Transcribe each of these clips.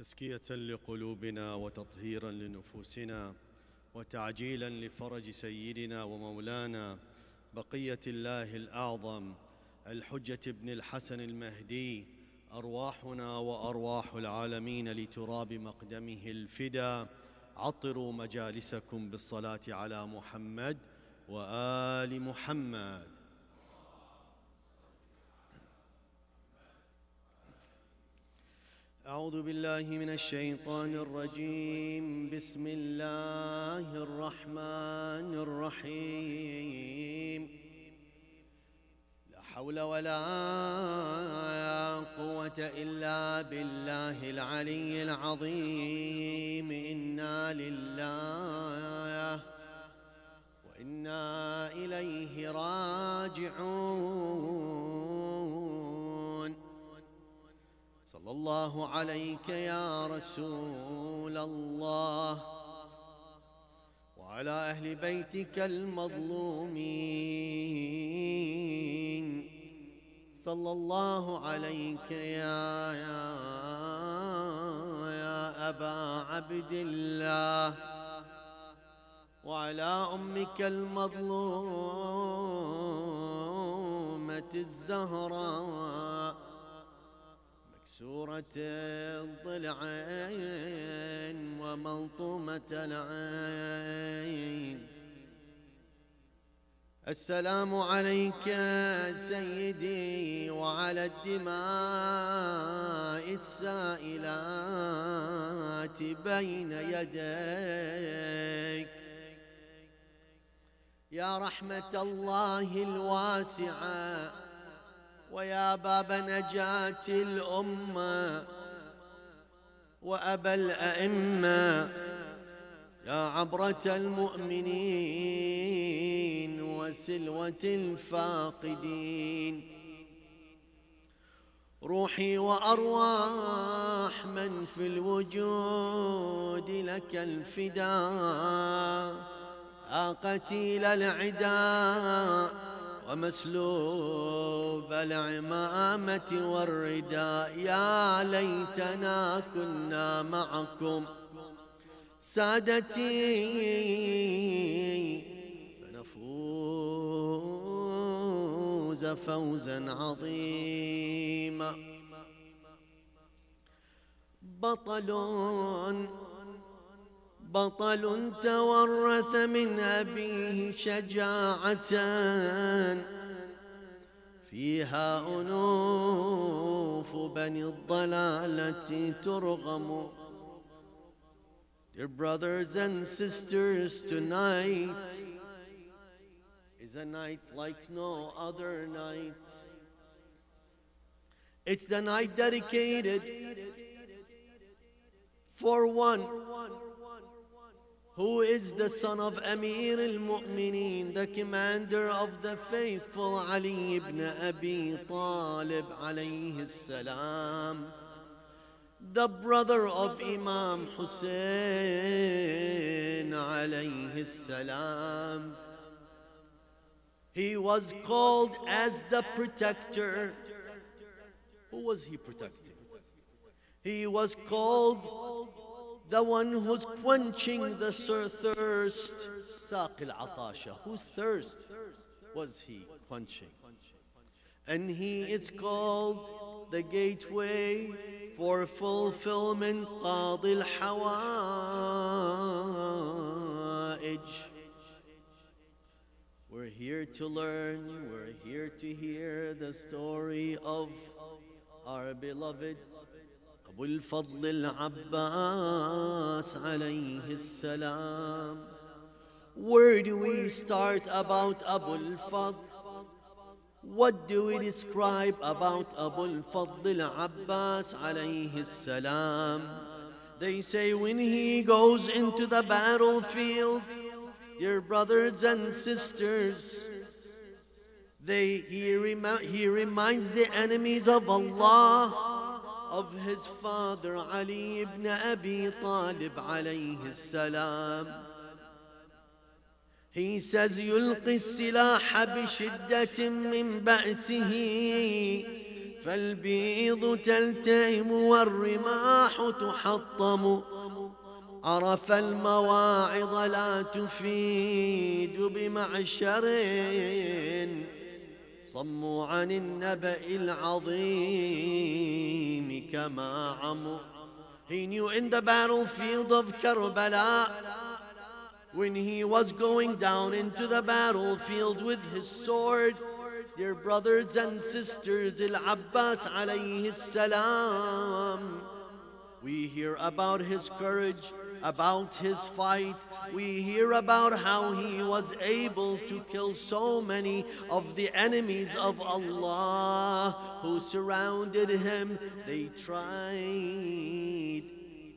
تزكية لقلوبنا وتطهيرا لنفوسنا وتعجيلا لفرج سيدنا ومولانا بقية الله الأعظم الحجة بن الحسن المهدي، أرواحنا وأرواح العالمين لتراب مقدمه الفدا. عطروا مجالسكم بالصلاة على محمد وآل محمد. أعوذ بالله من الشيطان الرجيم. بسم الله الرحمن الرحيم. لا حول ولا قوة إلا بالله العلي العظيم. إنا لله وإنا إليه راجعون. صلى الله عليك يا رسول الله وعلى أهل بيتك المظلومين. صلى الله عليك يا أبا عبد الله وعلى أمك المظلومة الزهراء مكسورة الضلعين وملطومة العين. السلام عليك سيدي وعلى الدماء السائلات بين يديك يا رحمة الله الواسعة ويا باب نجاة الأمة وأبا الأئمة يا عبرة المؤمنين وسلوة الفاقدين. روحي وأرواح من في الوجود لك الفداء. قتيل العداء ومسلوب العمامة والرداء، يا ليتنا كنا معكم سادتي فنفوز فوزا عظيما. بطل تورث من أبيه شجاعة فيها أنوف بني الضلالة ترغم. Dear brothers and sisters, tonight is a night like no other night. It's the night dedicated for one who is the son of Amir al-Mu'mineen, the commander of the faithful, Ali ibn Abi Talib alayhi salam, the brother of Imam Husayn alayhi salam. He was called as the protector. Who was he protecting? He was called the one who's quenching the thirst. Saq al-Atasha. Whose thirst was he quenching? And he is called the gateway for fulfillment. Qadi al-Hawa'ij. We're here to learn, we're here to hear the story of our beloved Abu al-Fadl al-Abbas alayhi salam. Where do we start about Abu al-Fadl? What do we describe about Abu al-Fadl al-Abbas alayhi salam? They say when he goes into the battlefield, dear brothers and sisters, he reminds the enemies of Allah of his father Ali ibn Abi Talib alayhi salam. He says, يلقي السلاح بشدة من بأسه فالبيض تلتئم والرماح تحطم عرف المواعظ لا تفيد بمعشر صموا عن النبأ العظيم كما عموا. He knew in the battlefield of Karbala, when he was going down into the battlefield with his sword, dear brothers and sisters, Al-Abbas alayhi salam, we hear about his courage, about his fight. We hear about how he was able to kill so many of the enemies of Allah who surrounded him. They tried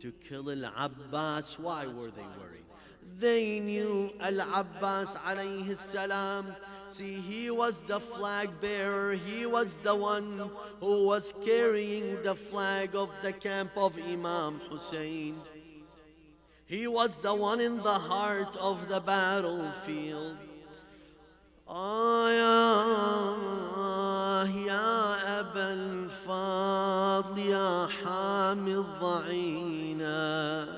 to kill Al-Abbas. Why were they worried? They knew Al-Abbas alayhi salam. See, he was the flag bearer. He was the one who was carrying the flag of the camp of Imam Husayn. He was the one in the heart of the battlefield. يا أبا الفضل يا حامي الضعينا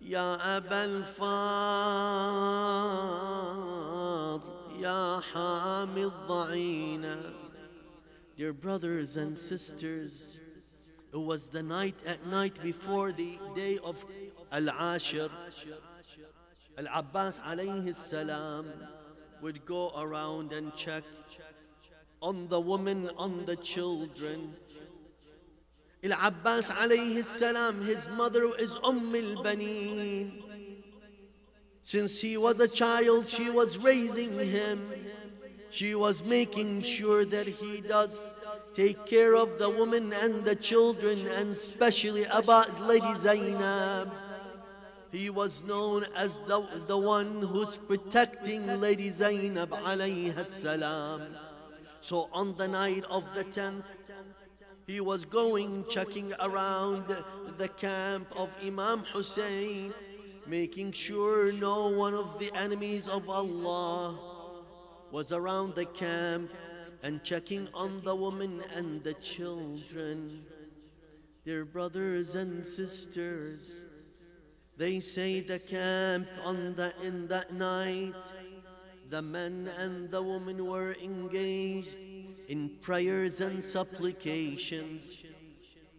يا أبا الفضل يا حامي الضعينا. Dear brothers and sisters, it was the night at night before the day of Al-Ashir. Al-Abbas alayhi salam would go around and check on the women, on the children. Al-Abbas alayhi salam, his mother is al-Baneen. Since he was a child, she was raising him. She was making sure that he does take care of the women and the children, and especially about Lady Zainab. He was known as the one who's protecting Lady Zainab alayha salam. So on the night of the 10th, he was going, checking around the camp of Imam Husayn, making sure no one of the enemies of Allah was around the camp, and checking on the women and the children. Dear brothers and sisters, they say the camp in that night, the men and the women were engaged in prayers and supplications.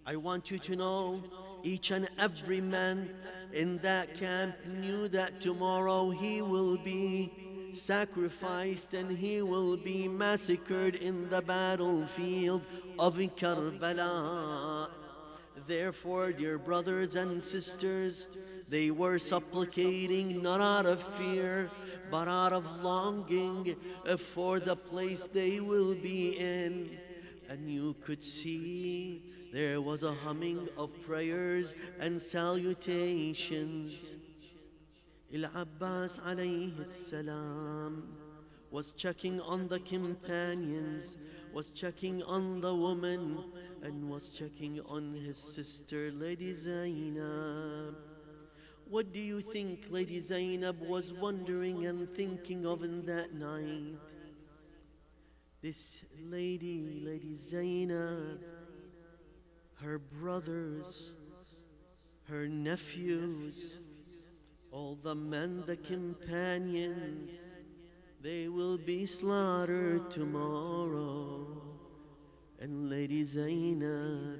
I want you to know, each and every man in that camp knew that tomorrow he will be sacrificed and he will be massacred in the battlefield of Karbala. Therefore, dear brothers and sisters, they were supplicating not out of fear, but out of longing for the place they will be in. And you could see there was a humming of prayers and salutations. Al-Abbas alayhi salam was checking on the companions, was checking on the woman, and was checking on his sister, Lady Zainab. What do you think Lady Zainab was wondering and thinking of in that night? This Lady Zainab, her brothers, her nephews, all the men, the companions, they will be slaughtered tomorrow. And Lady Zainab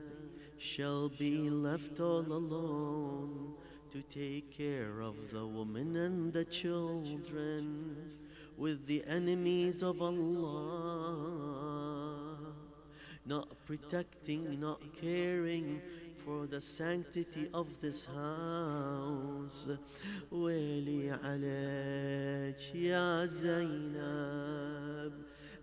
shall be left all alone to take care of the women and the children with the enemies of Allah, not protecting, not caring for the sanctity of this house. Wali alayk ya Zainab.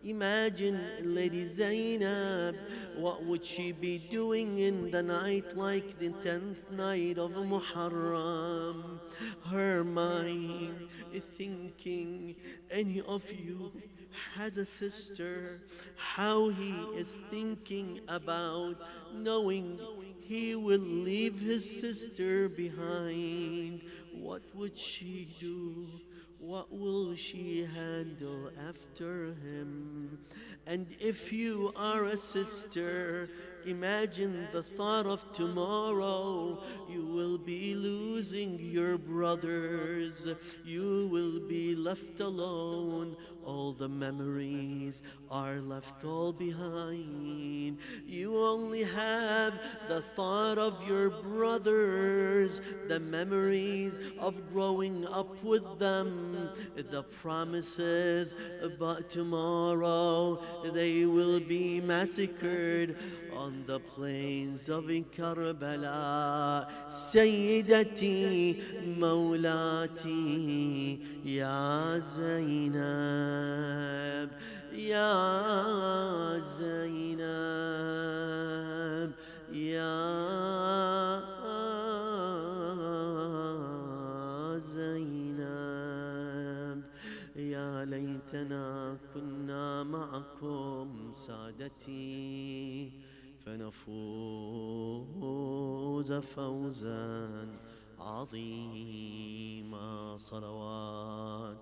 Imagine Lady Zainab, what would she be doing in the night like the 10th night of Muharram? Her mind is thinking, any of you has a sister, how he is thinking about knowing he will leave his sister behind. What would she do? What will she handle after him? And if you are a sister, imagine the thought of tomorrow. You will be losing your brothers. You will be left alone. All the memories are left all behind. You only have the thought of your brothers, the memories of growing up with them, the promises about tomorrow they will be massacred on the plains of Karbala. Sayyidati Mawlati Ya Zainab, Ya Zainab, Ya Zainab. يا ليتنا كنا معكم سادتي فنفوز فوزا عظيما. صلوات.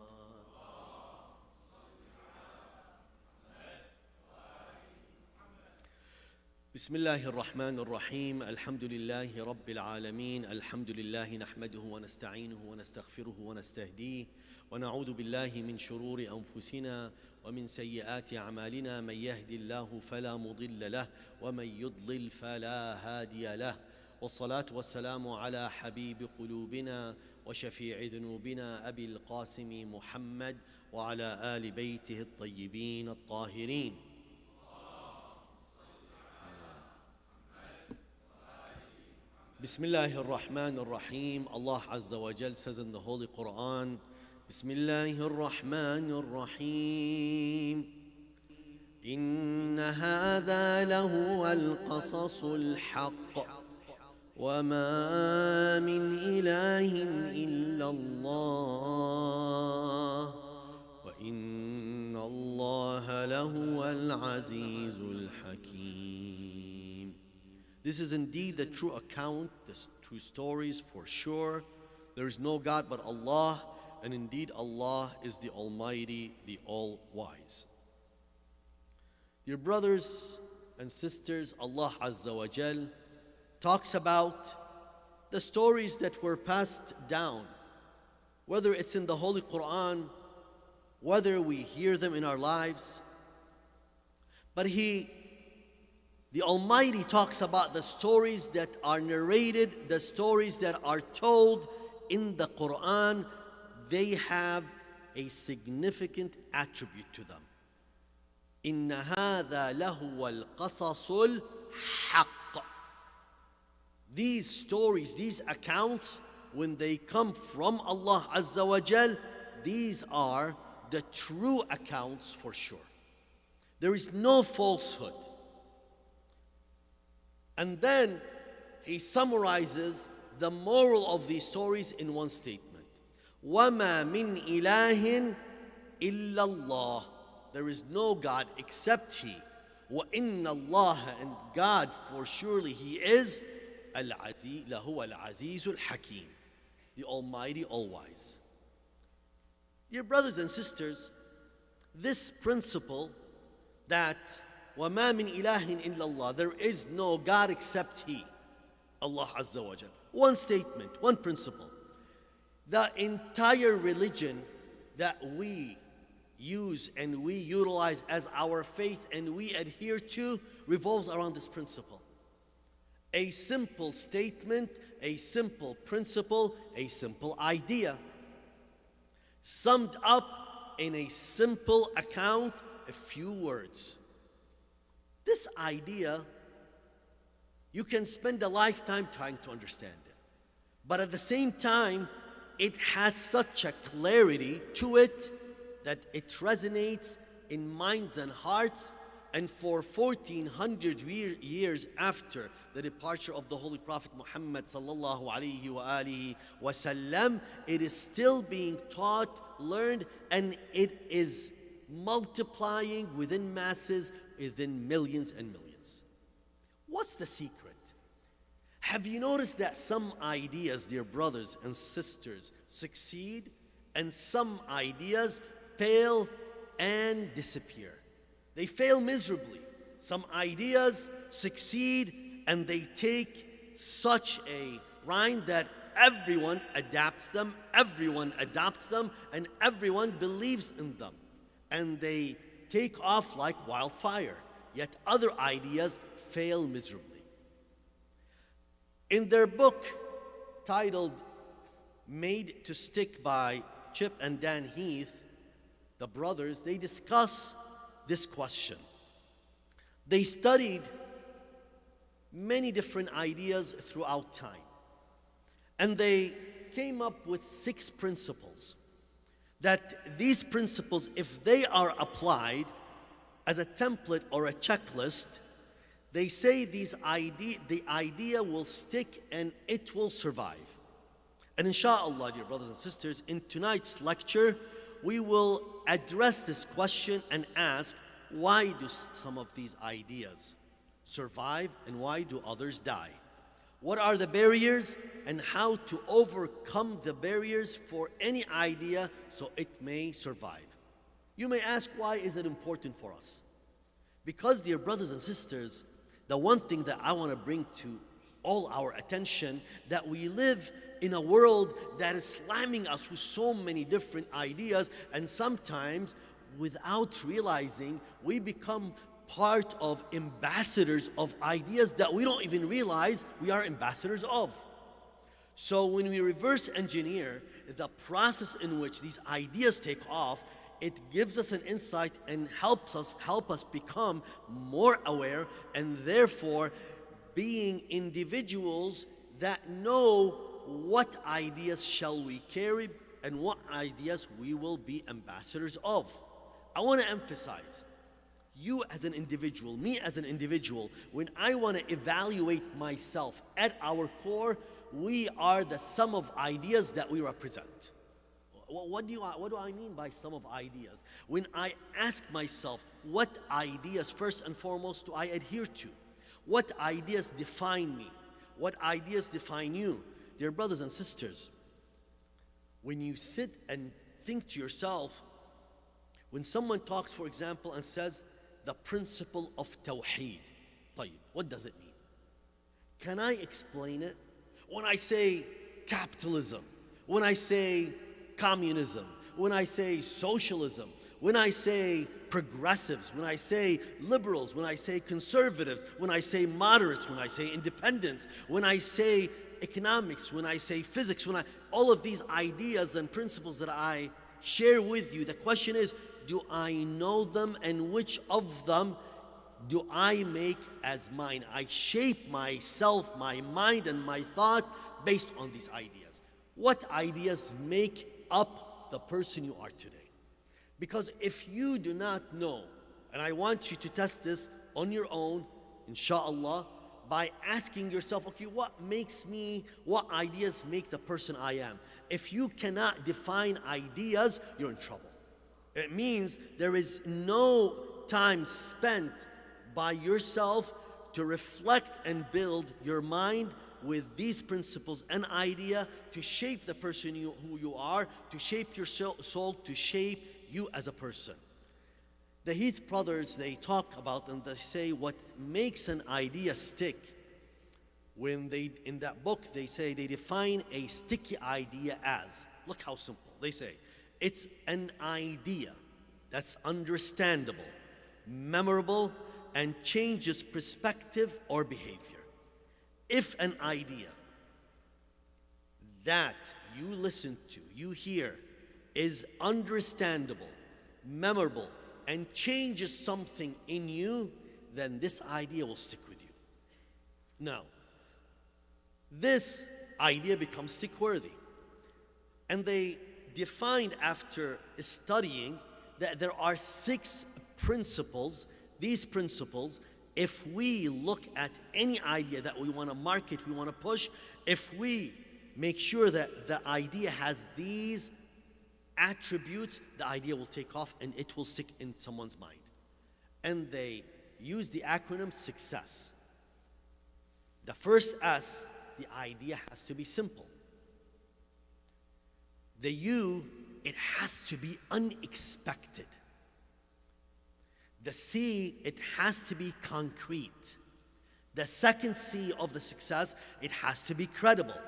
بسم الله الرحمن الرحيم. الحمد لله رب العالمين. الحمد لله نحمده ونستعينه ونستغفره ونستهديه ونعوذ بالله من شرور أنفسنا ومن سيئات أعمالنا. من يهد الله فلا مضل له ومن يضلل فلا هادي له. والصلاة والسلام على حبيب قلوبنا وشفيع ذنوبنا أبي القاسم محمد وعلى آل بيته الطيبين الطاهرين. بسم الله الرحمن الرحيم. Allah Azza wa Jal says in the Holy Quran, بسم الله الرحمن الرحيم إن هذا لهو القصص الحق وما من إله إلا الله وإن الله لهو العزيز الحكيم. This is indeed the true account, the true stories for sure. There is no God but Allah, and indeed Allah is the Almighty, the All-Wise. Dear brothers and sisters, Allah Azza wa Jal talks about the stories that were passed down, whether it's in the Holy Quran, whether we hear them in our lives. But the Almighty talks about the stories that are narrated, the stories that are told in the Quran. They have a significant attribute to them. إن هذا لهو القصص الحق. These stories, these accounts, when they come from Allah Azza wa Jal, these are the true accounts for sure. There is no falsehood. And then he summarizes the moral of these stories in one statement. وَمَا مِنْ إِلَهٍ إِلَّا اللَّهِ. There is no God except He. وَإِنَّ اللَّهَ, and God, for surely He is لَهُوَ الْعَزِيزُ الْحَكِيمُ, the Almighty, All-Wise. Dear brothers and sisters, this principle that وَمَا مِنْ إِلَهٍ إِلَّا اللَّهِ, there is no God except He, Allah Azza wa Jal. One statement, one principle. The entire religion that we use and we utilize as our faith and we adhere to revolves around this principle. A simple statement, a simple principle, a simple idea, summed up in a simple account, a few words. This idea, you can spend a lifetime trying to understand it. But at the same time, it has such a clarity to it that it resonates in minds and hearts. And for 1400 years after the departure of the Holy Prophet Muhammad sallallahu alaihi wasallam, it is still being taught, learned, and it is multiplying within masses, within millions and millions. What's the secret? Have you noticed that some ideas, dear brothers and sisters, succeed And some ideas fail and disappear. They fail miserably. Some ideas succeed and they take such a rind that everyone adapts them, everyone adopts them, and everyone believes in them. And they take off like wildfire. Yet other ideas fail miserably. In their book titled Made to Stick by Chip and Dan Heath, the brothers, they discuss this question. They studied many different ideas throughout time. And they came up with 6 principles. That these principles, if they are applied as a template or a checklist, they say the idea will stick and it will survive. And inshallah, dear brothers and sisters, in tonight's lecture, we will address this question and ask, why do some of these ideas survive and why do others die? What are the barriers and how to overcome the barriers for any idea so it may survive? You may ask, why is it important for us? Because, dear brothers and sisters, the one thing that I want to bring to all our attention, that we live in a world that is slamming us with so many different ideas, and sometimes without realizing we become part of ambassadors of ideas that we don't even realize we are ambassadors of. So when we reverse engineer the process in which these ideas take off, it gives us an insight and help us become more aware, and therefore being individuals that know what ideas shall we carry and what ideas we will be ambassadors of. I want to emphasize, you as an individual, me as an individual, when I want to evaluate myself, at our core, we are the sum of ideas that we represent. What do I mean by sum of ideas? When I ask myself, what ideas, first and foremost, do I adhere to? What ideas define me? What ideas define you? Dear brothers and sisters, when you sit and think to yourself, when someone talks, for example, and says, the principle of Tawheed, what does it mean? Can I explain it? When I say capitalism, when I say communism, when I say socialism, when I say progressives, when I say liberals, when I say conservatives, when I say moderates, when I say independents, when I say economics, when I say physics, all of these ideas and principles that I share with you, the question is, do I know them, and which of them do I make as mine? I shape myself, my mind, and my thought based on these ideas. What ideas make up the person you are today? Because if you do not know, and I want you to test this on your own, inshallah, by asking yourself, okay, what ideas make the person I am? If you cannot define ideas, you're in trouble. It means there is no time spent by yourself to reflect and build your mind with these principles and idea to shape the person who you are, to shape your soul, to shape you as a person. The Heath brothers, they talk about and they say what makes an idea stick. In that book, they say they define a sticky idea as, look how simple. They say, it's an idea that's understandable, memorable, and changes perspective or behavior. If an idea that you listen to, you hear, is understandable, memorable, and changes something in you, then this idea will stick with you. Now, this idea becomes stick-worthy. And they defined, after studying, that there are 6 principles. These principles, if we look at any idea that we want to market, we want to push, if we make sure that the idea has these attributes, the idea will take off and it will stick in someone's mind. And they use the acronym SUCCESS. The first S, the idea has to be simple. The U it has to be unexpected. The C, it has to be concrete. The second C of the success, it has to be credible.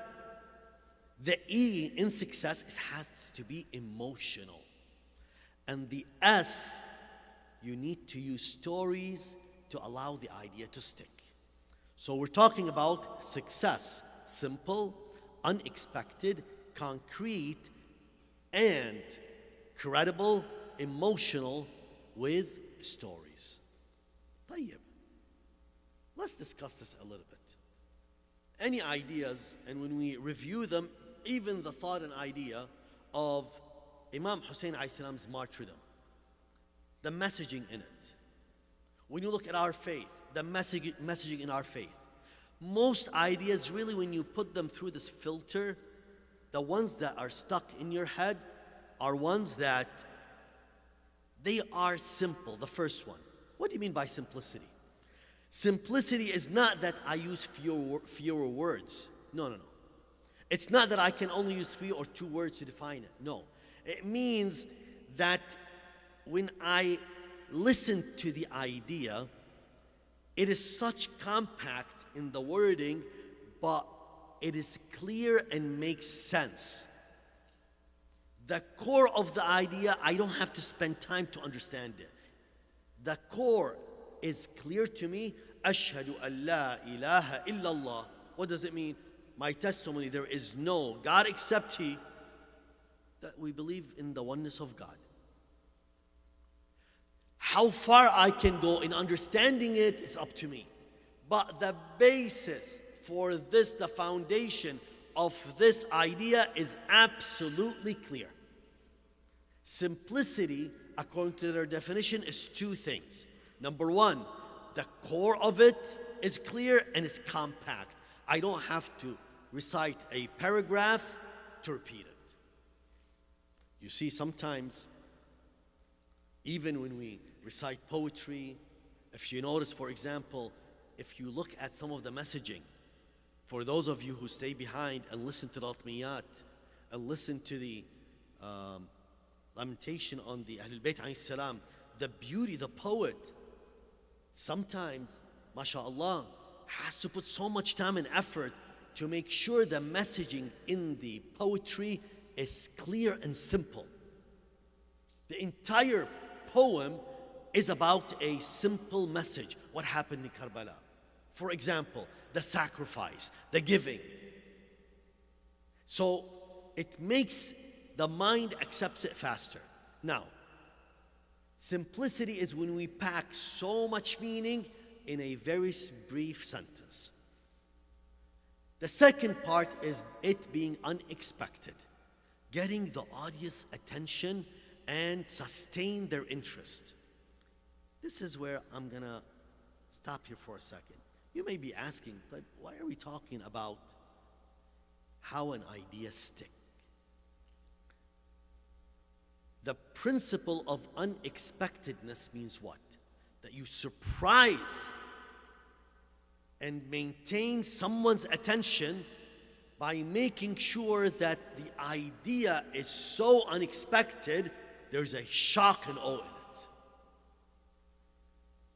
The E in success, it has to be emotional. And the S, you need to use stories to allow the idea to stick. So we're talking about success: simple, unexpected, concrete, and credible, emotional, with stories. طيب. Let's discuss this a little bit. Any ideas, and when we review them, even the thought and idea of Imam Husayn alayhi salam's martyrdom, the messaging in it. When you look at our faith, the messaging in our faith, most ideas really, when you put them through this filter, the ones that are stuck in your head are ones that they are simple. The first one. What do you mean by simplicity? Simplicity is not that I use fewer words. No. It's not that I can only use 3 or 2 words to define it. No. It means that when I listen to the idea, it is such compact in the wording, but it is clear and makes sense. The core of the idea, I don't have to spend time to understand it. The core is clear to me. Ashhadu an la ilaha illallah. What does it mean? My testimony, there is no God except He. That we believe in the oneness of God. How far I can go in understanding it is up to me. But the basis for this, the foundation of this idea is absolutely clear. Simplicity, according to their definition, is 2 things. Number 1, the core of it is clear and it's compact. I don't have to recite a paragraph to repeat it. You see, sometimes, even when we recite poetry, if you notice, for example, if you look at some of the messaging, for those of you who stay behind and listen to the Atmiyat and listen to the lamentation on the Ahlul Bayt alayhi salam, the beauty, the poet, sometimes, mashallah, has to put so much time and effort to make sure the messaging in the poetry is clear and simple. The entire poem is about a simple message. What happened in Karbala? For example, the sacrifice, the giving. So it makes the mind accepts it faster. Now, simplicity is when we pack so much meaning in a very brief sentence. The second part is it being unexpected, getting the audience attention and sustain their interest. This is where I'm gonna stop here for a second. You may be asking, why are we talking about how an idea sticks? The principle of unexpectedness means what? That you surprise and maintain someone's attention by making sure that the idea is so unexpected, there's a shock and awe in it.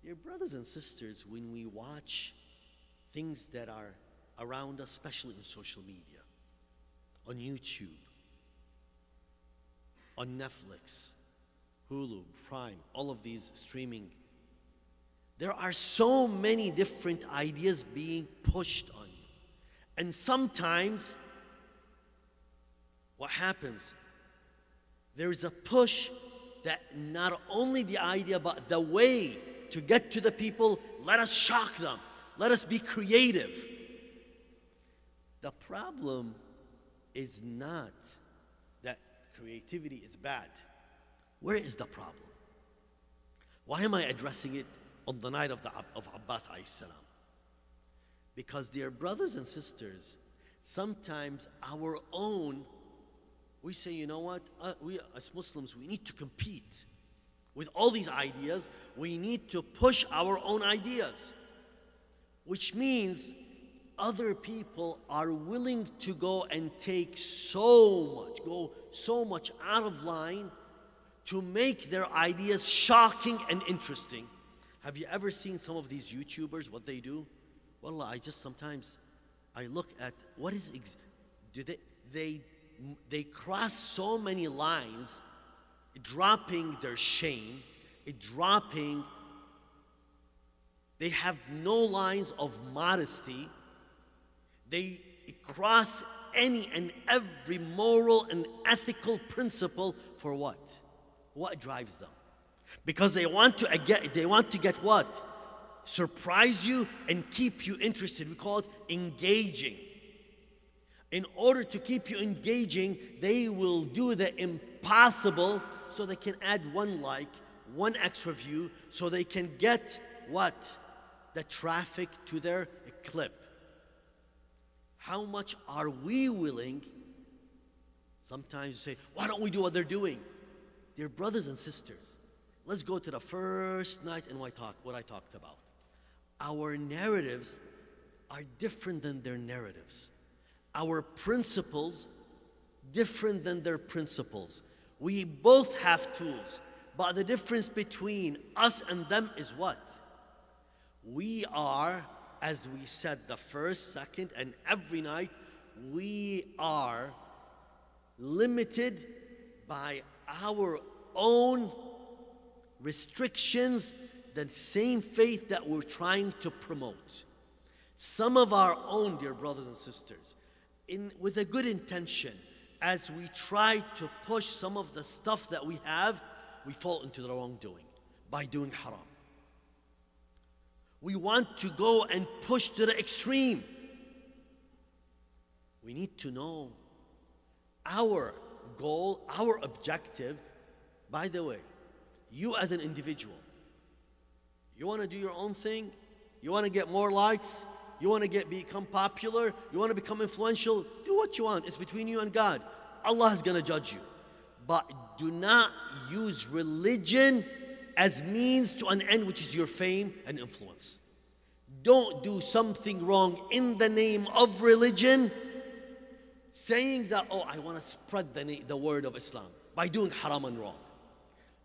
Dear brothers and sisters, when we watch things that are around us, especially in social media, on YouTube, on Netflix, Hulu, Prime, all of these streaming, there are so many different ideas being pushed on you. And sometimes, what happens? There is a push that not only the idea, but the way to get to the people, let us shock them. Let us be creative. The problem is not that creativity is bad. Where is the problem? Why am I addressing it on the night of Abbas alayhi salam? Because, dear brothers and sisters, sometimes our own, we say, you know what, we as Muslims, we need to compete with all these ideas. We need to push our own ideas, which means other people are willing to go and take so much out of line to make their ideas shocking and interesting. Have you ever seen some of these YouTubers, what they do? Wallah, sometimes I look at what is, they cross so many lines, dropping their shame, they have no lines of modesty. They cross any and every moral and ethical principle for what? What drives them? Because they want to get what? Surprise you and keep you interested. We call it engaging. In order to keep you engaging, they will do the impossible so they can add one like, one extra view, so they can get what? The traffic to their clip. How much are we willing? Sometimes you say, why don't we do what they're doing? Dear brothers and sisters, let's go to the first night and what I talked about. Our narratives are different than their narratives. Our principles, different than their principles. We both have tools, but the difference between us and them is what? We are, as we said the first, second, and every night, we are limited by our own restrictions, the same faith that we're trying to promote. Some of our own, dear brothers and sisters, with a good intention, as we try to push some of the stuff that we have, we fall into the wrongdoing by doing haram. We want to go and push to the extreme. We need to know our goal, our objective. By the way, you as an individual, you want to do your own thing? You want to get more likes? You want to become popular? You want to become influential? Do what you want. It's between you and God. Allah is going to judge you. But do not use religion as means to an end, which is your fame and influence. Don't do something wrong in the name of religion, saying that, oh, I want to spread the word of Islam by doing haram and wrong.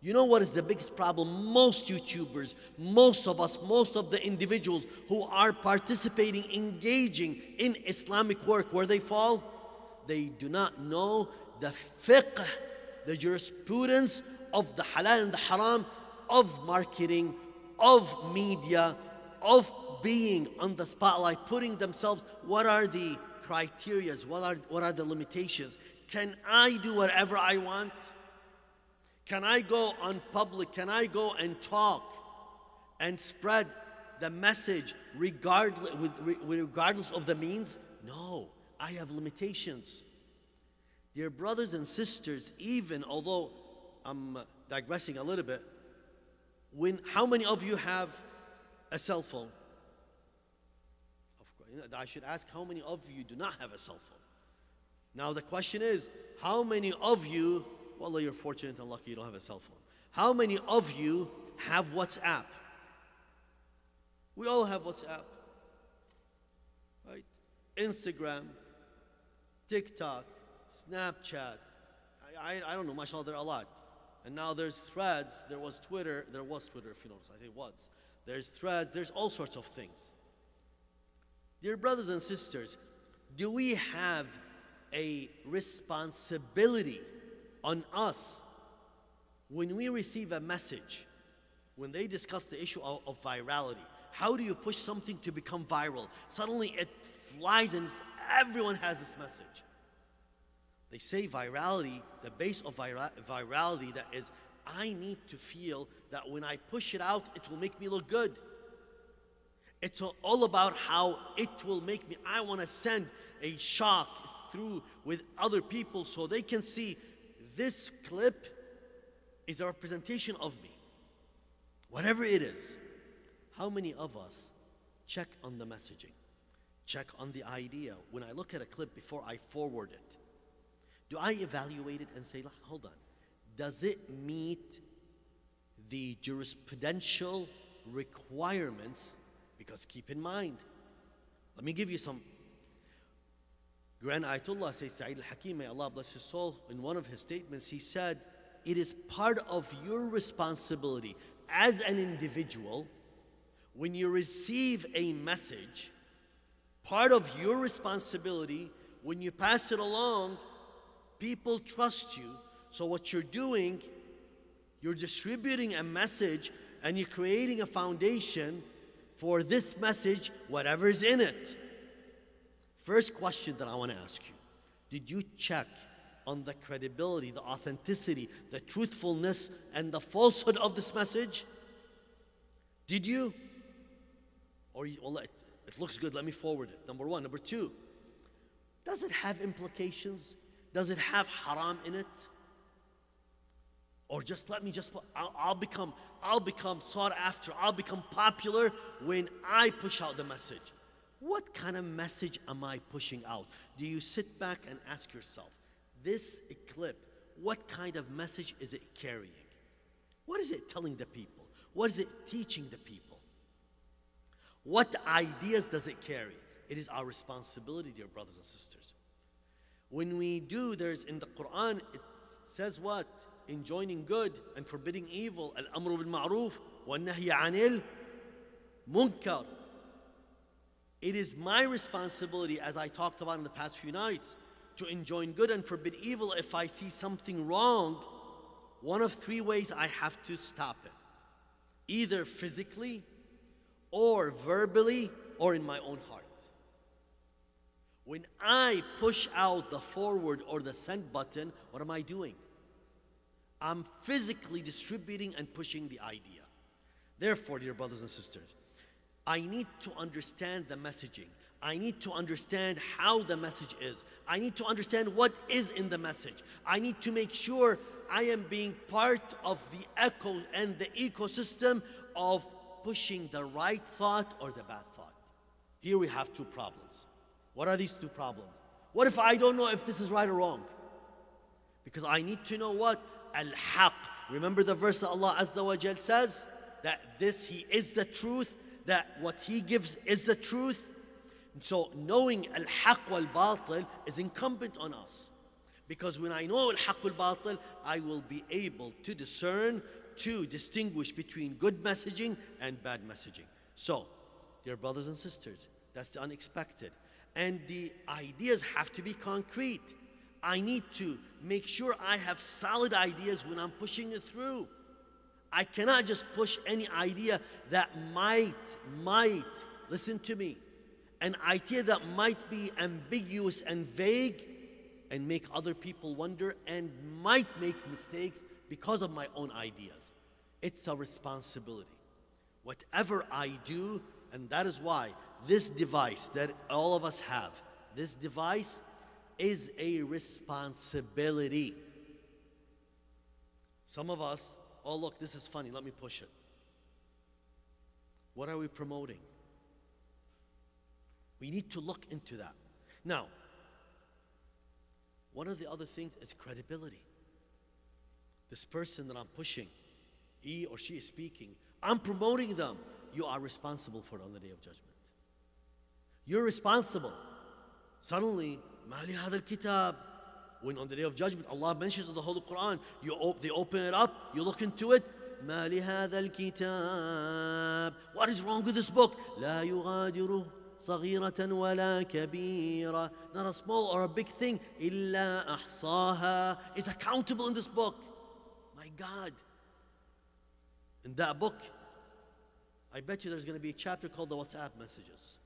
You know what is the biggest problem? Most YouTubers, most of us, most of the individuals who are participating, engaging in Islamic work, where they fall, they do not know the fiqh, the jurisprudence of the halal and the haram, of marketing, of media, of being on the spotlight, putting themselves. What are the criteria? What are the limitations? Can I do whatever I want? Can I go on public? Can I go and talk and spread the message regardless of the means? No, I have limitations. Dear brothers and sisters, even although I'm digressing a little bit, how many of you have a cell phone? Of course, I should ask, how many of you do not have a cell phone? Now the question is, how many of you, wallah, you're fortunate and lucky you don't have a cell phone. How many of you have WhatsApp? We all have WhatsApp, right? Instagram, TikTok, Snapchat. I don't know, mashallah, there are a lot. And now there's Threads, there was Twitter if you notice, I think it was. There's Threads, there's all sorts of things. Dear brothers and sisters, do we have a responsibility on us when we receive a message, when they discuss the issue of virality? How do you push something to become viral? Suddenly it flies and everyone has this message. They say virality, the base of virality, that is, I need to feel that when I push it out, it will make me look good. It's all about how it will make me, I want to send a shock through with other people so they can see this clip is a representation of me. Whatever it is, how many of us check on the messaging, check on the idea? When I look at a clip before I forward it, do I evaluate it and say, hold on, does it meet the jurisprudential requirements? Because keep in mind, Let me give you some. Grand Ayatollah Sayyid Sa'id al-Hakim, may Allah bless his soul, in one of his statements, he said, it is part of your responsibility as an individual, when you receive a message, part of your responsibility, when you pass it along, people trust you. So what you're doing, you're distributing a message and you're creating a foundation for this message, whatever's in it. First question that I want to ask you, did you check on the credibility, the authenticity, the truthfulness, and the falsehood of this message? Did you? Or, well, it looks good, let me forward it. Number one. Number two, does it have implications? Does it have haram in it? Or just let me just put, I'll become sought after, I'll become popular when I push out the message. What kind of message am I pushing out? Do you sit back and ask yourself, this clip, what kind of message is it carrying? What is it telling the people? What is it teaching the people? What ideas does it carry? It is our responsibility, dear brothers and sisters. When we do, there's in the Quran, it says what? Enjoining good and forbidding evil. Al-amru bil-ma'ruf wa-nahyi 'anil munkar. It is my responsibility, as I talked about in the past few nights, to enjoin good and forbid evil. If I see something wrong, one of three ways I have to stop it. Either physically, or verbally, or in my own heart. When I push out the forward or the send button, what am I doing? I'm physically distributing and pushing the idea. Therefore, dear brothers and sisters, I need to understand the messaging. I need to understand how the message is. I need to understand what is in the message. I need to make sure I am being part of the echo and the ecosystem of pushing the right thought or the bad thought. Here we have two problems. What are these two problems? What if I don't know if this is right or wrong? Because I need to know what? Al-Haq. Remember the verse that Allah Azza wa Jal says? That He is the truth, that what He gives is the truth. And so knowing Al-Haq wal-Batil is incumbent on us. Because when I know Al-Haq wal-Batil, I will be able to discern, to distinguish between good messaging and bad messaging. So, dear brothers and sisters, that's the unexpected. And the ideas have to be concrete. I need to make sure I have solid ideas when I'm pushing it through. I cannot just push any idea that might, listen to me, an idea that might be ambiguous and vague and make other people wonder and might make mistakes because of my own ideas. It's a responsibility. Whatever I do, and that is why this device that all of us have, this device is a responsibility. Some of us, oh look, this is funny, let me push it. What are we promoting? We need to look into that. Now, one of the other things is credibility. This person that I'm pushing, he or she is speaking, I'm promoting them. You are responsible for it on the Day of Judgment. You're responsible. Suddenly, Mali hadal kitab. When on the Day of Judgment, Allah mentions in the Holy Quran, they open it up, you look into it. Mali hadal kitab. What is wrong with this book? La yughadiru صغيرة ولا كبيرة. Not a small or a big thing. إلا أحصاها. It's accountable in this book. My God. In that book, I bet you there's going to be a chapter called the WhatsApp messages.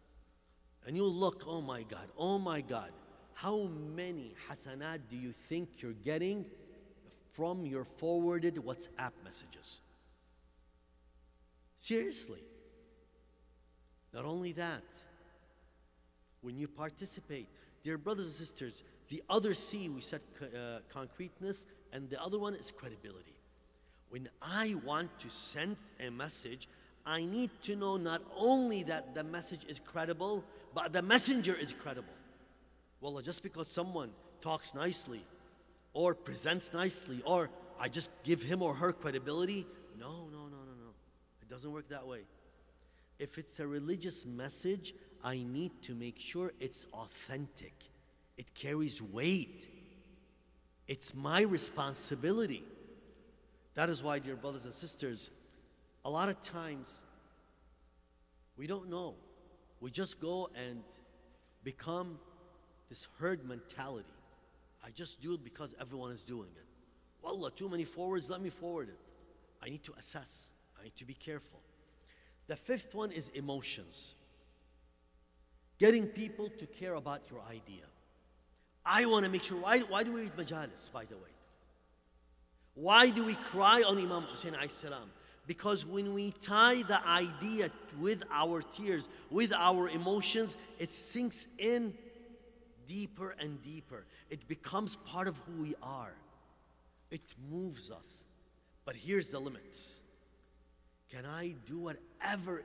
And you'll look, oh my God, how many hasanat do you think you're getting from your forwarded WhatsApp messages? Seriously. Not only that, when you participate, dear brothers and sisters, the other C, we said concreteness, and the other one is credibility. When I want to send a message, I need to know not only that the message is credible, but the messenger is credible. Well, just because someone talks nicely, or presents nicely, or I just give him or her credibility, no. It doesn't work that way. If it's a religious message, I need to make sure it's authentic. It carries weight. It's my responsibility. That is why, dear brothers and sisters, a lot of times we don't know. We just go and become this herd mentality. I just do it because everyone is doing it. Wallah, too many forwards, let me forward it. I need to assess. I need to be careful. The fifth one is emotions. Getting people to care about your idea. I want to make sure, why do we read majalis, by the way? Why do we cry on Imam Husayn alayhi salam? Because when we tie the idea with our tears, with our emotions, it sinks in deeper and deeper. It becomes part of who we are. It moves us. But here's the limits. Can I do whatever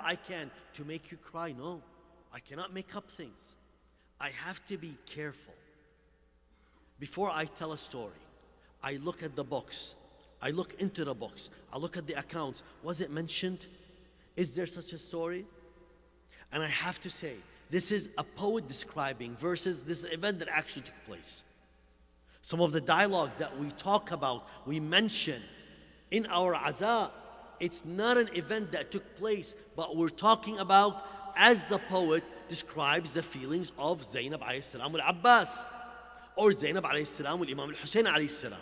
I can to make you cry? No, I cannot make up things. I have to be careful. Before I tell a story, I look at the books. I look into the books. I look at the accounts. Was it mentioned? Is there such a story? And I have to say, this is a poet describing versus this event that actually took place. Some of the dialogue that we talk about, we mention in our aza, it's not an event that took place, but we're talking about as the poet describes the feelings of Zainab alayhi salam Al-Abbas, or Zainab alayhi salam Imam Husayn alayhi salam.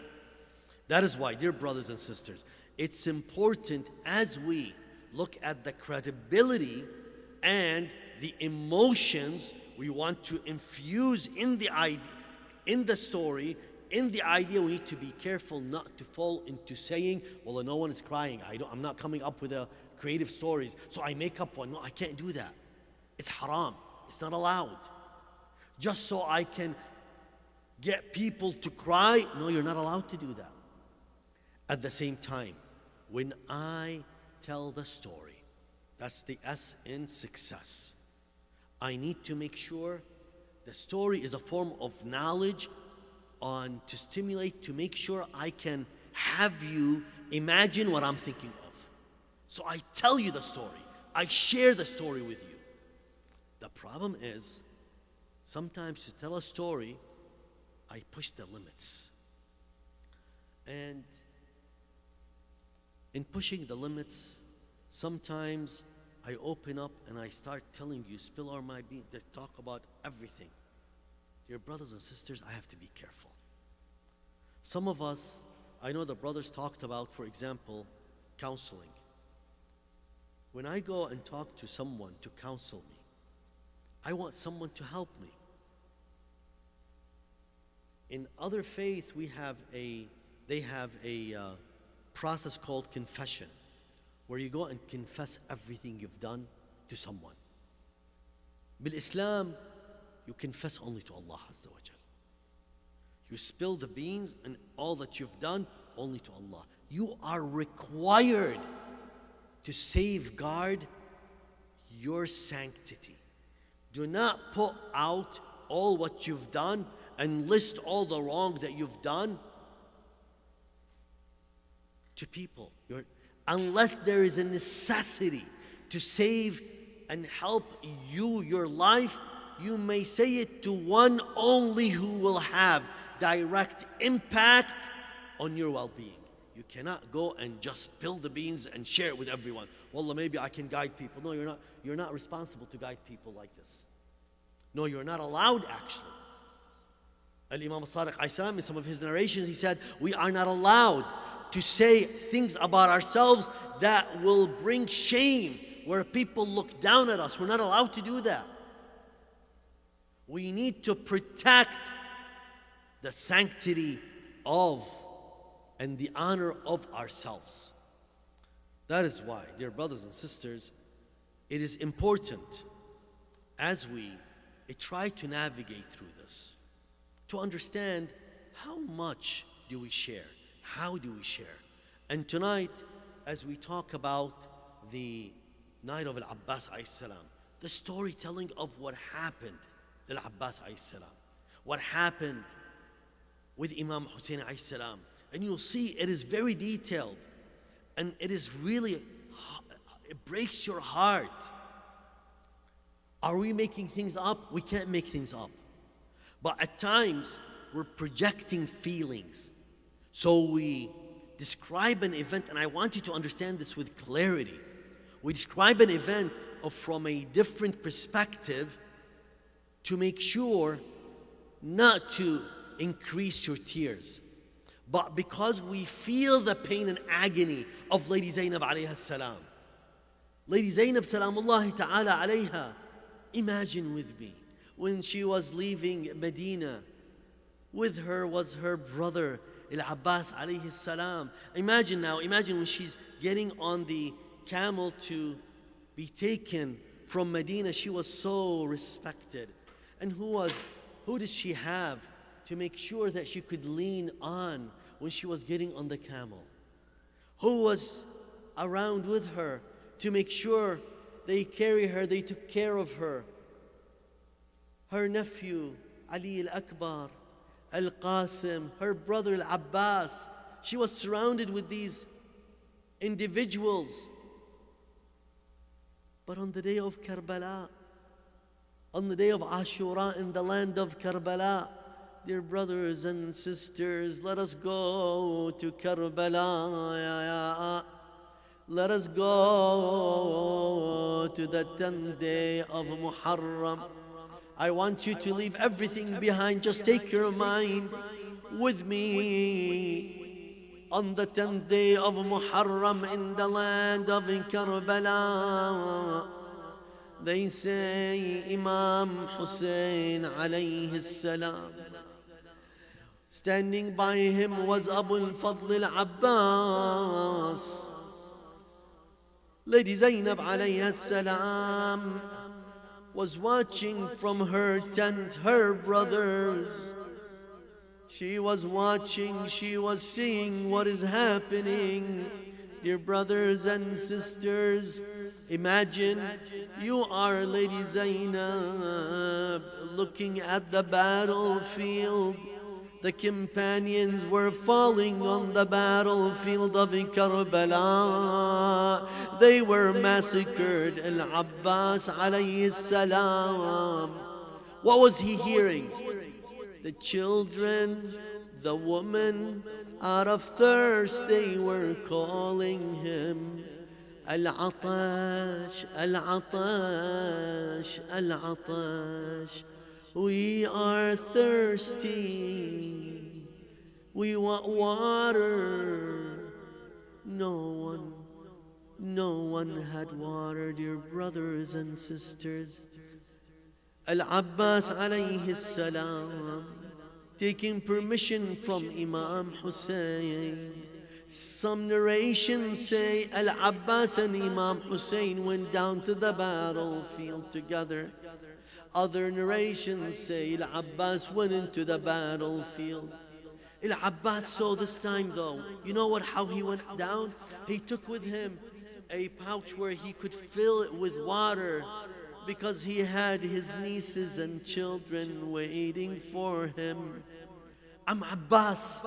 That is why, dear brothers and sisters, it's important as we look at the credibility and the emotions we want to infuse in the idea, in the story, in the idea, we need to be careful not to fall into saying, well, no one is crying. I'm not coming up with creative stories, so I make up one. No, I can't do that. It's haram. It's not allowed. Just so I can get people to cry, no, you're not allowed to do that. At the same time, when I tell the story, that's the S in success. I need to make sure the story is a form of knowledge to stimulate, to make sure I can have you imagine what I'm thinking of. So I tell you the story. I share the story with you. The problem is, sometimes to tell a story, I push the limits. And in pushing the limits, sometimes I open up and I start telling you, spill all my beans, that talk about everything. Dear brothers and sisters, I have to be careful. Some of us, I know the brothers talked about, for example, counseling. When I go and talk to someone to counsel me, I want someone to help me. In other faiths, they have a process called confession, where you go and confess everything you've done to someone. Bil Islam, you confess only to Allah Azza wa Jal. You spill the beans and all that you've done only to Allah. You are required to safeguard your sanctity. Do not put out all what you've done and list all the wrong that you've done to people. Unless there is a necessity to save and help you, your life, you may say it to one only who will have direct impact on your well-being. You cannot go and just spill the beans and share it with everyone. Wallah, maybe I can guide people. No, you're not responsible to guide people like this. No, you're not allowed, actually. Al-Imam Sadiq alayhi salam, in some of his narrations, he said, we are not allowed to say things about ourselves that will bring shame, where people look down at us. We're not allowed to do that. We need to protect the sanctity of and the honor of ourselves. That is why, dear brothers and sisters, it is important as we try to navigate through this, to understand how much do we share, how do we share. And tonight, as we talk about the night of Al-Abbas alayhi salam, the storytelling of what happened to Al-Abbas alayhi salam, what happened with Imam Husayn alayhi salam. And you'll see it is very detailed, and it is really, it breaks your heart Are we making things up? We can't make things up. But at times, we're projecting feelings. So we describe an event, and I want you to understand this with clarity. We describe an event from a different perspective to make sure not to increase your tears. But because we feel the pain and agony of Lady Zainab alayha salam. Lady Zainab salamullahi ta'ala alayha, imagine with me, when she was leaving Medina, with her was her brother Al-Abbas alayhi salam. Imagine when she's getting on the camel to be taken from Medina. She was so respected. And who did she have to make sure that she could lean on when she was getting on the camel? Who was around with her to make sure they carry her, they took care of her? Her nephew, Ali Al-Akbar, Al-Qasim, her brother Al-Abbas. She was surrounded with these individuals. But on the day of Karbala, on the day of Ashura in the land of Karbala, dear brothers and sisters, let us go to Karbala. Let us go to the 10th day of Muharram. I want you to leave everything behind. Just take your mind with me. On the 10th day of Muharram in the land of Karbala, they say Imam Husayn alayhi salam. Standing by him was Abu al-Fadl Al-Abbas. Lady Zainab alayhi salam was watching from her tent her brothers. She was watching, she was seeing what is happening. Dear brothers and sisters, imagine you are Lady Zainab looking at the battlefield. The companions were falling on the battlefield of Karbala. They were massacred. Al-Abbas alayhi salam. What was he hearing? The children, the women, out of thirst, they were calling him Al-Atash, Al-Atash, Al-Atash. We are thirsty. We want water. No one had water, dear brothers and sisters. Al-Abbas alayhi salam, taking permission from Imam Husayn. Some narrations say Al-Abbas and Imam Husayn went down to the battlefield together. Other narrations say Al-Abbas went into the battlefield. Al-Abbas saw this time though, you know how he went down? He took with him a pouch where he could fill it with water, because he had his nieces and children waiting for him. Abbas,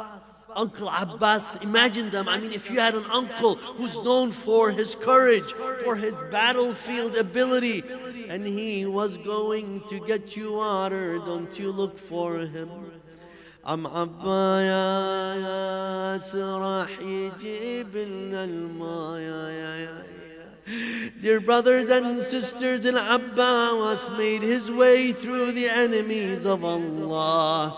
Uncle Abbas, imagine them. I mean, if you had an uncle who's known for his courage, for his battlefield ability, and he was going to get you water, don't you look for him? Abbas راح يجيب لنا الماء. Dear brothers and sisters, Al-Abbas made his way through the enemies of Allah,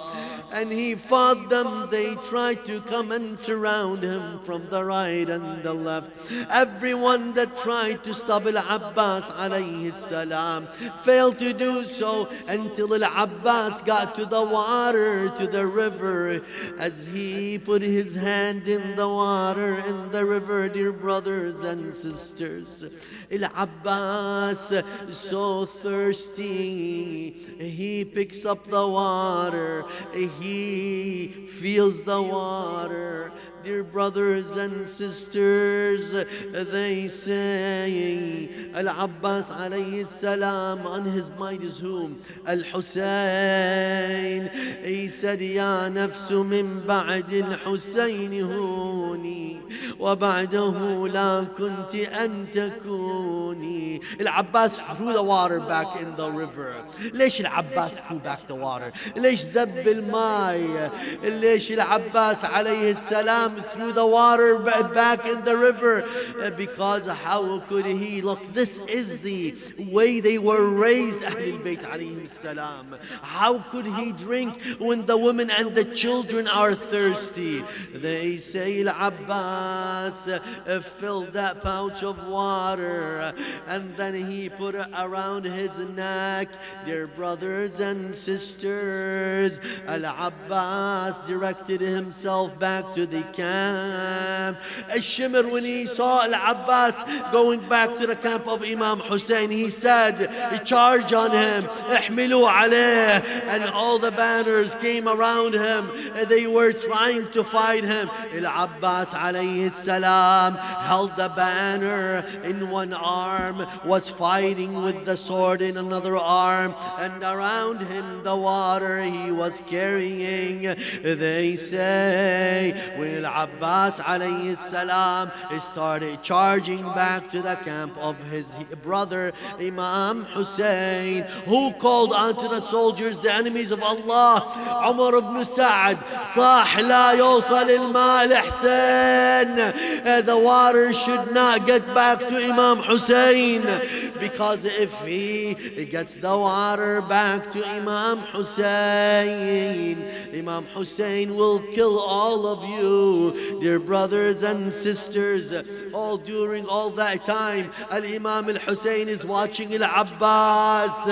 and he fought them. They tried to come and surround him from the right and the left. Everyone that tried to stop Al-Abbas alayhi salam failed to do so until Al-Abbas got to the water, to the river. As he put his hand in the water in the river, dear brothers and sisters, Al-Abbas, so thirsty, he picks up the water, he feels the water. Dear brothers and sisters, they say Al-Abbas alayhi salam, on his mind is whom? Al-Husayn. He said, Ya nafsu min ba'di al-Husayn huni, wa ba'dahu la kunti an takun. دوني. Al-Abbas threw the water back in the river. ليش العباس threw back the water؟ ليش ذب الماء؟ ليش العباس عليه السلام threw the water back in the river? Because how could he? Look, this is the way they were raised, Ahlul Bayt alayhi salam. How could he drink when the women and the children are thirsty? They say Al-Abbas filled that pouch of water and then he put it around his neck. Dear brothers and sisters, Al-Abbas directed himself back to the camp. Al-Shimr, when he saw Al-Abbas going back to the camp of Imam Husayn, he said, charge on him, احملوا عليه. And all the banners came around him. They were trying to fight him. Al-Abbas alayhi salam held the banner in one arm, was fighting with the sword in another arm, and around him the water he was carrying. They say when Al-Abbas alayhi salam started charging back to the camp of his brother Imam Husayn, who called onto the soldiers, the enemies of Allah. Umar ibn Sa'd صاح لا يوصل الماء لحسين. The water should not get back to Imam Husayn, because if he gets the water back to Imam Husayn, Imam Husayn will kill all of you. Dear brothers and sisters, all during all that time, Al-Imam Al-Husayn is watching Al-Abbas.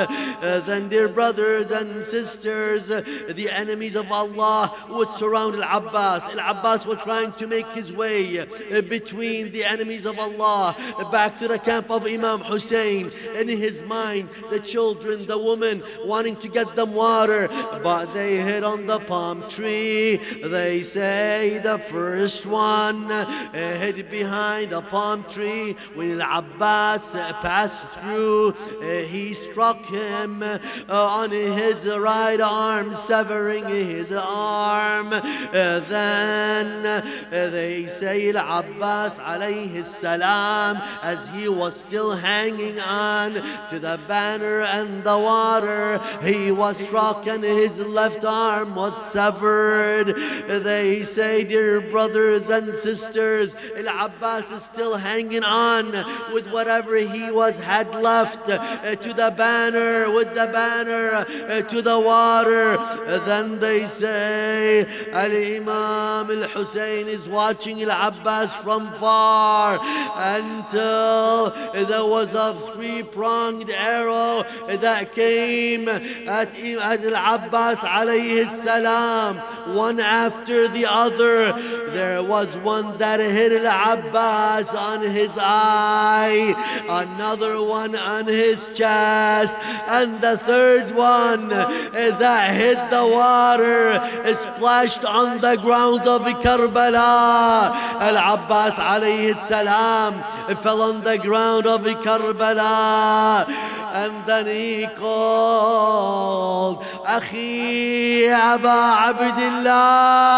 Then, dear brothers and sisters, the enemies of Allah would surround Al-Abbas. Al-Abbas was trying to make his way between the enemies of Allah back to the camp of Imam Husayn. In his mind, the children, the women, wanting to get them water, but they hid on the palm tree. They say the first one hid behind a palm tree. When Al-Abbas passed through, he struck him on his right arm, severing his arm. Then they say Al-Abbas alayhi salam, as he was still hanging on to the banner and the water, he was struck and his left arm was severed. They say, dear brothers and sisters, Al-Abbas is still hanging on with whatever he had left to the banner, with the banner to the water. Then they say Al-Imam Al-Husayn is watching Al-Abbas from far until there was a three-pronged arrow that came at Al-Abbas alayhi salam, one after the other. There was one that hit Al-Abbas on his eye, another one on his chest, and the third one that hit the water splashed on the ground of Karbala. Al-Abbas alayhi salam fell on the ground of Karbala, and then he called, Akhi Aba Abdullah.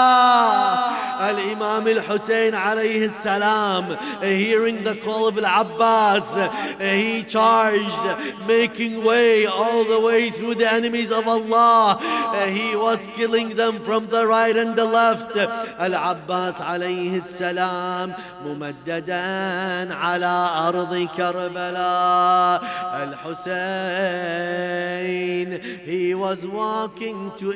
Al-Imam Al-Husayn alayhi salam, hearing the call of Al-Abbas, he charged, making way all the way through the enemies of Allah. He was killing them from the right and the left. Al-Abbas alayhi salam, ممددا على أرض كربلاء. Al-Husayn, he was walking to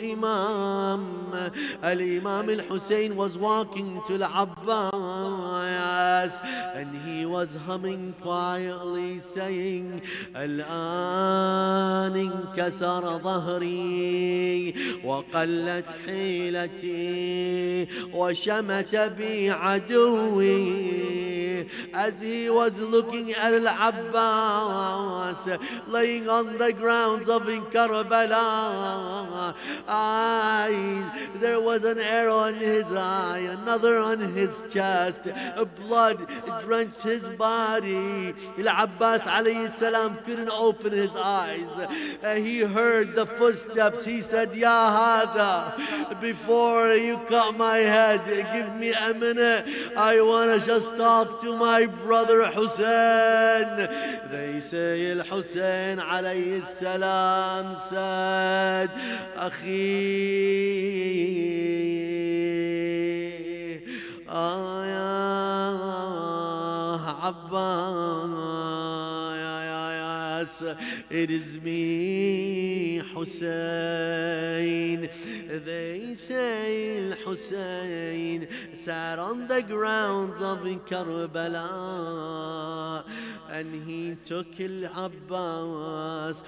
Al-Imam Al-Husayn was walking to Al-Abbas, and he was humming quietly, saying, الآن انكسر ظهري وقلت حيلتي وشمت بي عدوي. As he was looking at Al-Abbas laying on the grounds of Karbala, there was an arrow in his eye, another on his chest, blood drenched his body. Al-Abbas alayhi salam couldn't open his eyes. He heard the footsteps. He said, Ya Hada, before you cut my head, give me a minute. I want to just talk to my brother Husayn. They say Al-Husayn alayhi salam said, Akhi, Abbas, it is me, Husayn. They say Husayn sat on the grounds of Karbala, and he took Al-Abbas,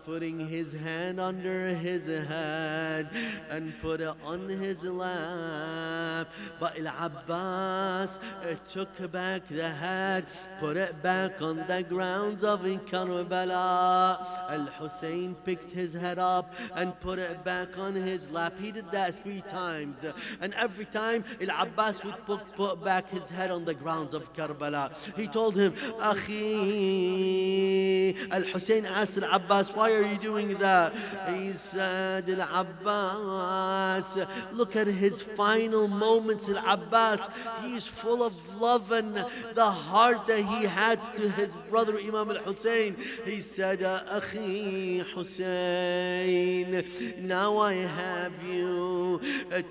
putting his hand under his head and put it on his lap. But Al-Abbas took back the head, put it back on the grounds of Karbala. Al-Husayn picked his head up and put it back on his lap. He did that 3 times, and every time Al-Abbas would put back his head on the grounds of Karbala. He told him, Akhi, Al-Husayn asked Al-Abbas, why are you doing that? He said, Al-Abbas, look at his final moments. Al-Abbas, he is full of love and the heart that he had to his brother Imam Al-Husayn. He said, Akhi Husayn, now I have you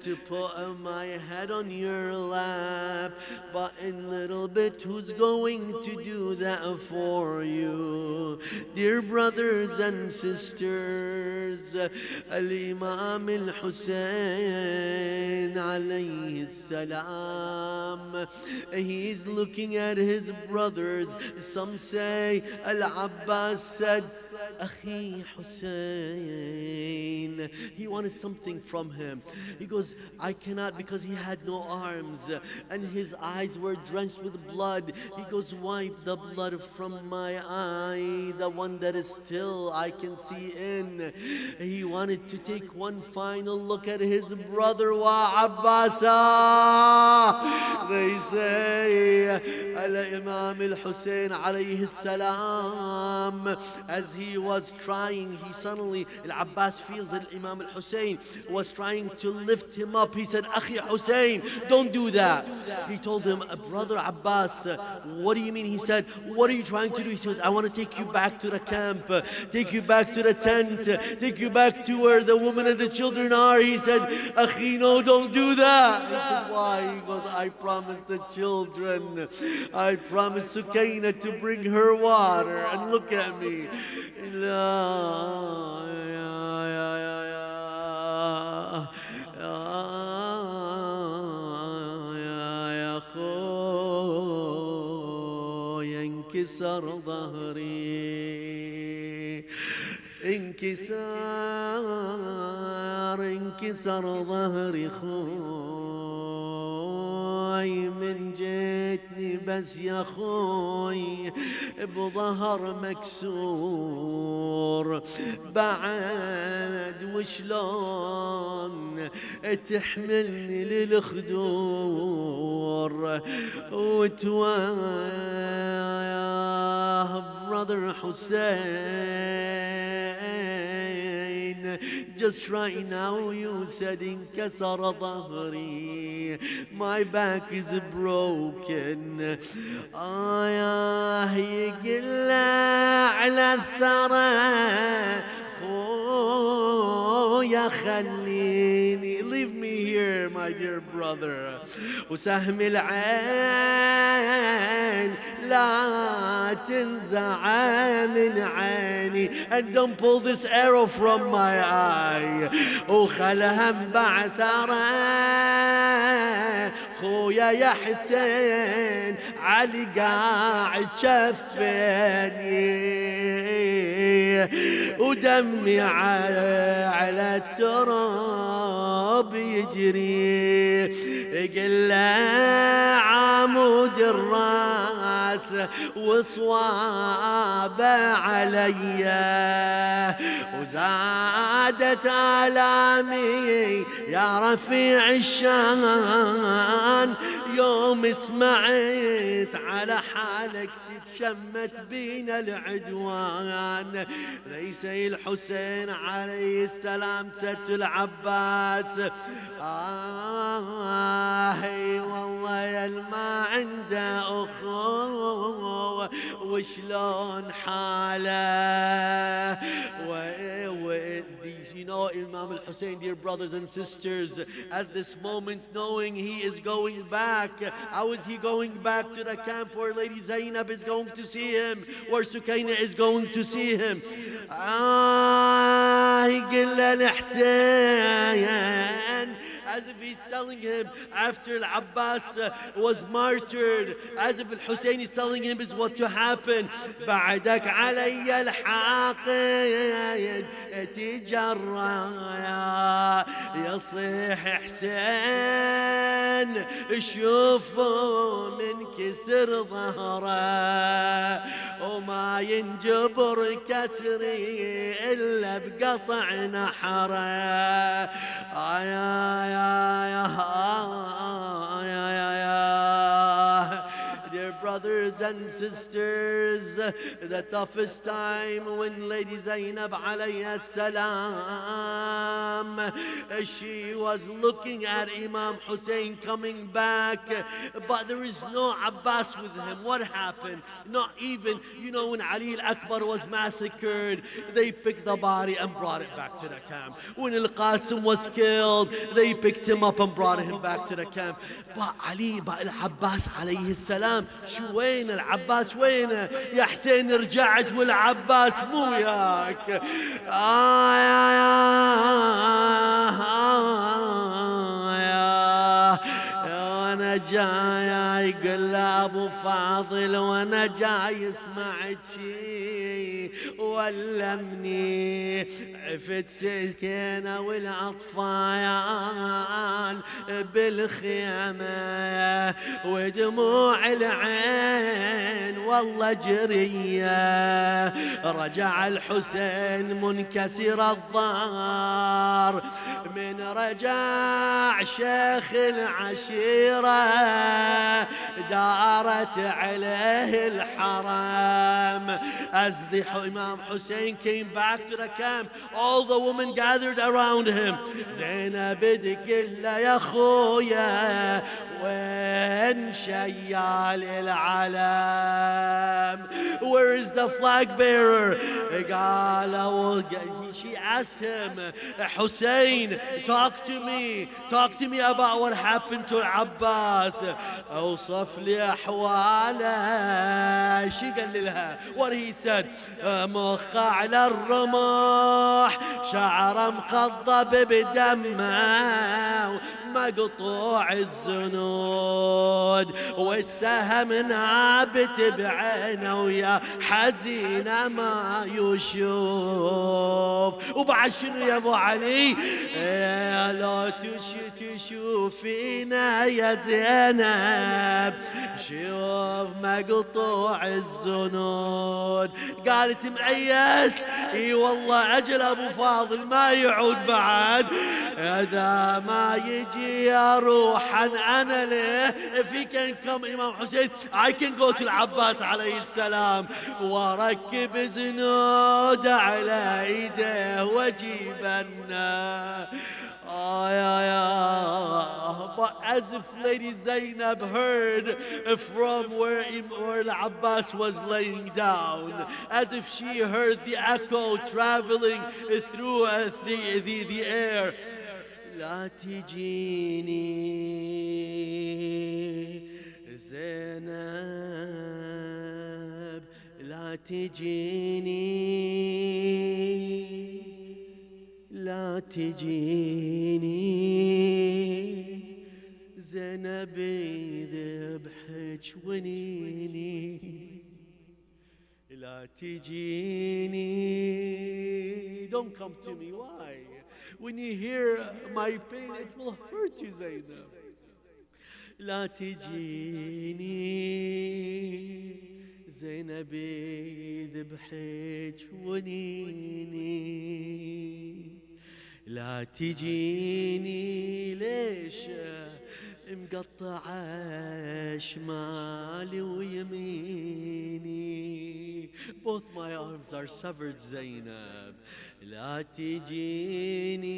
to put my head on your lap, but in a little bit, who's going to do that for you? Dear brothers and sisters, Al-Imam Al-Husayn alayhi salam, he's looking at his brothers. Some say Al-Abbas said, Akhi Husayn. He wanted something from him. He goes, I cannot, because he had no arms and his eyes were drenched with blood. He goes, wipe the blood from my eye, the one that is still I can see in. He wanted to take one final look at his brother, Wa Abbasa. They say Al-Imam Al-Husayn alayhi salam, as he was crying, he suddenly, Al-Abbas feels that Imam Al-Husayn was trying to lift him up. He said, Akhi Husayn, don't do that. He told him, Brother Abbas, what do you mean? He said, what are you trying to do? He says, I want to take you back to the camp, take you back to the tent, take you back to where the women and the children are. He said, Akhi, no, don't do that. He said, why? He goes, I promised the children, I promised Sukaina to bring her water, and look at me. انكسر ظهري انكسر ظهري خوي من جيتني بس يا خوي بظهر مكسور بعد وشلون تحملني للخدور وتواه brother Husayn, just right now you said انكسر ظهري, my back is broken. يا يقلع على الثرى يا خليني, leave me here my dear brother. وسهم العين لا تنزع من عيني, and don't pull this arrow from my eye. وخلها بعثرة خويا يا حسين علي قاعد شفني ودمي على التراب يجري. قلع عمود الراس وصوابه عليا, وزادت آلامي يا رفيع الشان يوم سمعت على حالك تتشمت بينا العدوان، ليس الحسين عليه السلام ست العباس. والله يا ما عنده أخوة وشلون حاله. You know, Imam al-Hussein, dear brothers and sisters, at this moment, knowing he is going back, how is he going back to the camp where Lady Zainab is going to see him, where Sukaina is going to see him? يقول الحسين, as if he's telling him after Al-Abbas was martyred, as if Al-Hussein is telling him is what to happen. بعدك علي الحاقد تجرى يصيح حسين شوفوا من كسر ظهره وما ينجبر كسري إلا بقطع نحره. Dear brothers and sisters, the toughest time when Lady Zainab alayha salam, she was looking at Imam Husayn coming back, but there is no Abbas with him. What happened? Not even, you know, when Ali al-Akbar was massacred, they picked the body and brought it back to the camp. When Al-Qasim was killed, they picked him up and brought him back to the camp. But Ali, but Al-Abbas alayhi salam, شو وين العباس وينه؟ يا حسين رجعت والعباس مو وياك. وانا جاي يقول له ابو فاضل وانا جاي سمعت شي ولمني عفت سكينة والاطفال بالخيمة ودموع العين والله جرية. رجع الحسين منكسر الظهر من رجع شيخ العشيرة دارت عليه الحرام. As the Imam Hussein came back to the camp, all the women gathered around him. زينب تقول له يا خويا وين شيال العلم? Where is the flag bearer? She asked him, Hussein, talk to me about what happened to Abbas. أوصف لي أحواله. شي قال لها? What he said? مخ على الرمح شعره مخضب بدمه مقطوع الزنود والسهم نابت بعينه ويا حزينه ما يشوف. وبعد شنو يا ابو علي؟ لو تشوفينا يا زينب شوف مقطوع الزنود. قالت مأيس؟ اي والله اجل ابو فاضل ما يعود بعد. هذا ما يجي روحا انا له. If he can come Imam Hussein, I can go to Al-Abbas عليه السلام واركب زنود على ايده واجيبنا. But as if Lady Zainab heard from where Al-Abbas was laying down, as if she heard the echo traveling through the air. لا تجيني زينب لا تجيني لا تجيني زينب ذبحك ونيني لا تجيني. Don't come to me. Why? When you hear my pain, it will hurt you, Zainab. لا تجيني زينب ذبحك ونيني لا تجيني. ليش؟ مقطعة شمالي ويميني. Both my arms are severed زينب، لا تجيني.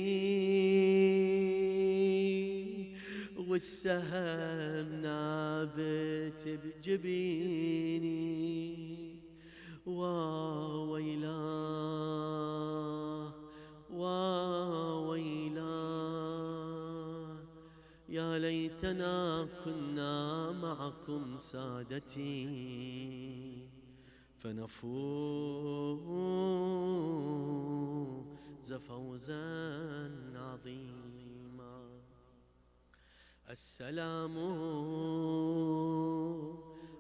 والسهم نابت بجبيني، واويلاه واويلاه، يا ليتنا كنا معكم سادتي فنفوز فوزا عظيما. السلام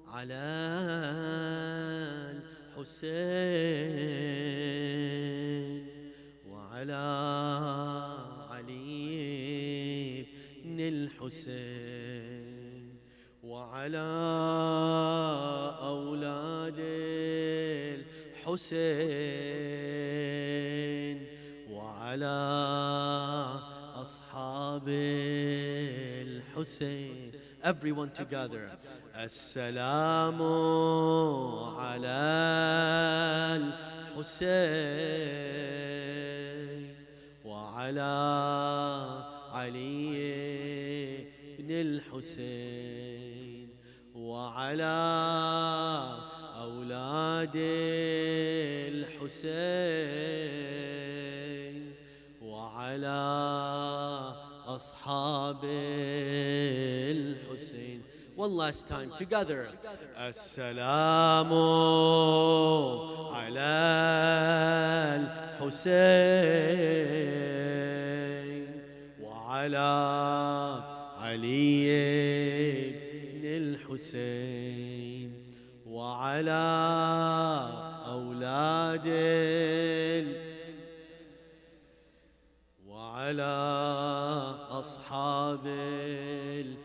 على الحسين وعلى علي بن الحسين وعلى أولاد الحسين وعلى أصحاب الحسين. Everyone together. السلام على الحسين وعلى علي بن الحسين وعلى أولاد الحسين وعلى أصحاب الحسين. One last time together. السلام على الحسين وعلى علي بن الحسين وعلى أولاد وعلى أصحاب الحسين.